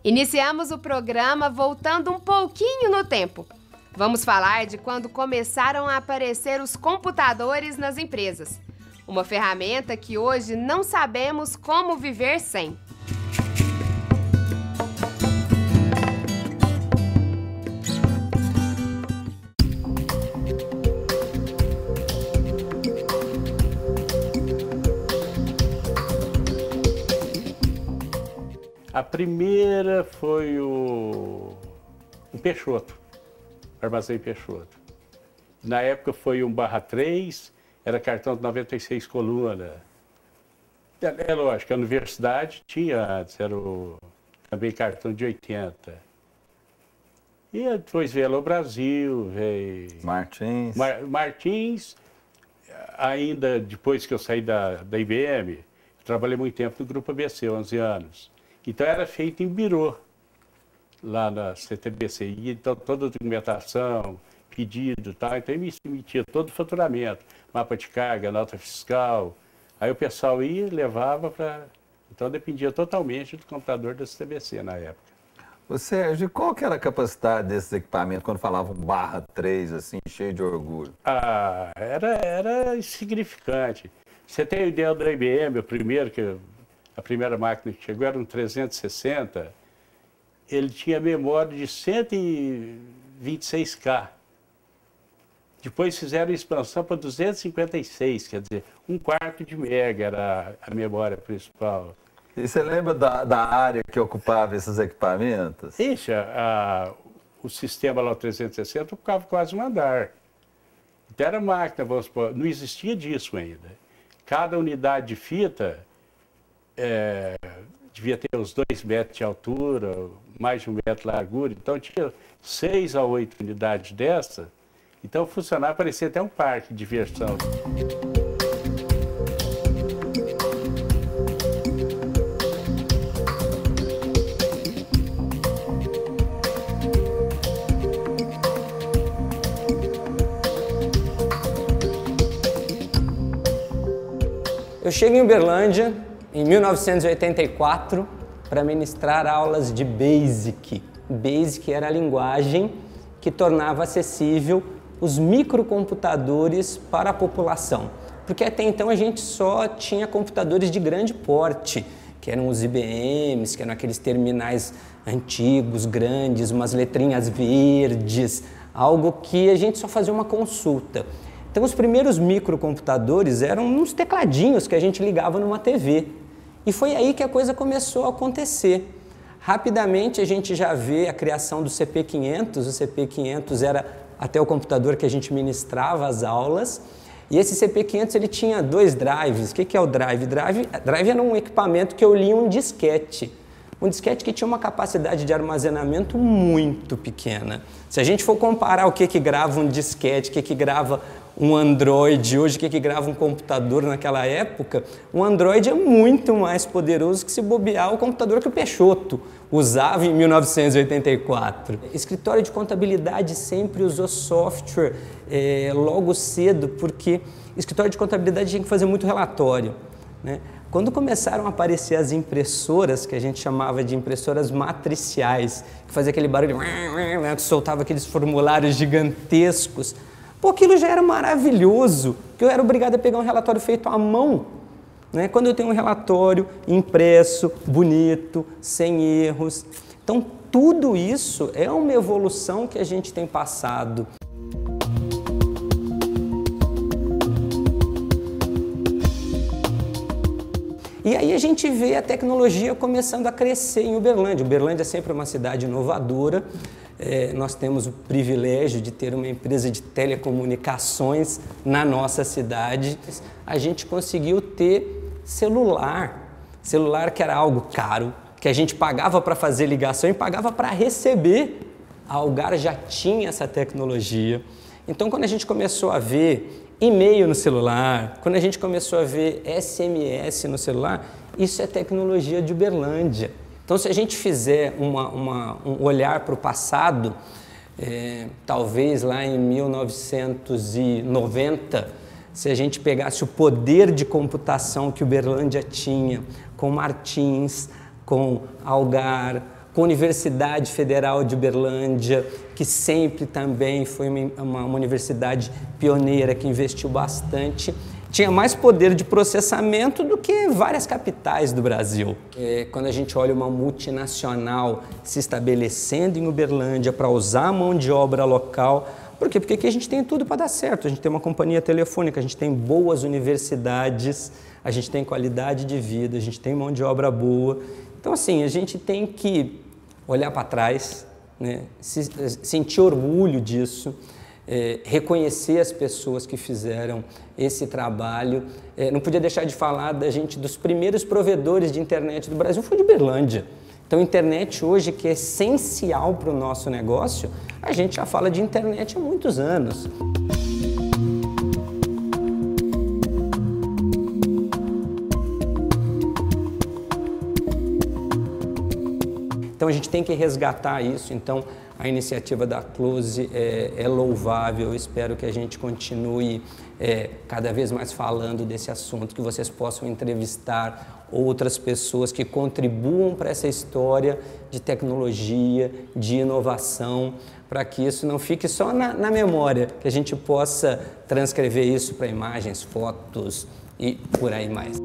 Iniciamos o programa voltando um pouquinho no tempo. Vamos falar de quando começaram a aparecer os computadores nas empresas. Uma ferramenta que hoje não sabemos como viver sem. A primeira foi o Peixoto, Armazém Peixoto. Na época foi um 1/3, era cartão de 96 colunas. É lógico, a universidade tinha antes, era também cartão de 80. E depois veio Alô Brasil, veio... Martins. Martins, ainda depois que eu saí da IBM, eu trabalhei muito tempo no Grupo ABC, 11 anos. Então era feito em birô, lá na CTBC. E então toda a documentação, pedido e tal, então emitia todo o faturamento, mapa de carga, nota fiscal. Aí o pessoal ia e levava para... Então dependia totalmente do computador da CTBC na época. Sérgio, qual que era a capacidade desses equipamentos quando falavam 1/3, assim, cheio de orgulho? Era insignificante. Você tem a ideia da IBM, a primeira máquina que chegou era um 360, ele tinha memória de 126K. Depois fizeram expansão para 256, quer dizer, 1/4 de mega era a memória principal. E você lembra da área que ocupava esses equipamentos? Ixi, o sistema lá, o 360, ocupava quase um andar. Então era máquina, vamos supor, não existia disso ainda. Cada unidade de fita devia ter uns 2 metros de altura, mais de 1 metro de largura, então tinha 6 a 8 unidades dessa, então funcionava, parecia até um parque de diversão. Eu chego em Uberlândia em 1984 para ministrar aulas de BASIC. BASIC era a linguagem que tornava acessível os microcomputadores para a população. Porque até então a gente só tinha computadores de grande porte, que eram os IBMs, que eram aqueles terminais antigos, grandes, umas letrinhas verdes, algo que a gente só fazia uma consulta. Então os primeiros microcomputadores eram uns tecladinhos que a gente ligava numa TV. E foi aí que a coisa começou a acontecer. Rapidamente a gente já vê a criação do CP500. O CP500 era até o computador que a gente ministrava as aulas. E esse CP500 ele tinha 2 drives. O que é o drive? Drive era um equipamento que eu lia um disquete. Um disquete que tinha uma capacidade de armazenamento muito pequena. Se a gente for comparar o que grava um disquete, o que grava um Android hoje, o que grava um computador naquela época, o Android é muito mais poderoso que se bobear o computador que o Peixoto usava em 1984. Escritório de contabilidade sempre usou software logo cedo, porque escritório de contabilidade tinha que fazer muito relatório, né? Quando começaram a aparecer as impressoras, que a gente chamava de impressoras matriciais, que fazia aquele barulho, que soltava aqueles formulários gigantescos, pô, aquilo já era maravilhoso, porque eu era obrigado a pegar um relatório feito à mão, né? Quando eu tenho um relatório impresso, bonito, sem erros. Então, tudo isso é uma evolução que a gente tem passado. E aí a gente vê a tecnologia começando a crescer em Uberlândia. Uberlândia é sempre uma cidade inovadora. Nós temos o privilégio de ter uma empresa de telecomunicações na nossa cidade. A gente conseguiu ter celular que era algo caro, que a gente pagava para fazer ligação e pagava para receber. A Algar já tinha essa tecnologia. Então, quando a gente começou a ver e-mail no celular, quando a gente começou a ver SMS no celular, isso é tecnologia de Uberlândia. Então, se a gente fizer um olhar para o passado, talvez lá em 1990, se a gente pegasse o poder de computação que Uberlândia tinha, com Martins, com Algar, com a Universidade Federal de Uberlândia, que sempre também foi uma universidade pioneira, que investiu bastante. Tinha mais poder de processamento do que várias capitais do Brasil. Quando a gente olha uma multinacional se estabelecendo em Uberlândia para usar a mão de obra local, por quê? Porque aqui a gente tem tudo para dar certo. A gente tem uma companhia telefônica, a gente tem boas universidades, a gente tem qualidade de vida, a gente tem mão de obra boa. Então, assim, a gente tem que olhar para trás, né? Sentir orgulho disso, reconhecer as pessoas que fizeram esse trabalho. Não podia deixar de falar dos primeiros provedores de internet do Brasil, foi de Uberlândia. Então, a internet hoje, que é essencial para o nosso negócio, a gente já fala de internet há muitos anos. Então, a gente tem que resgatar isso. Então, a iniciativa da Close é louvável. Eu espero que a gente continue cada vez mais falando desse assunto, que vocês possam entrevistar outras pessoas que contribuam para essa história de tecnologia, de inovação, para que isso não fique só na memória, que a gente possa transcrever isso para imagens, fotos e por aí mais.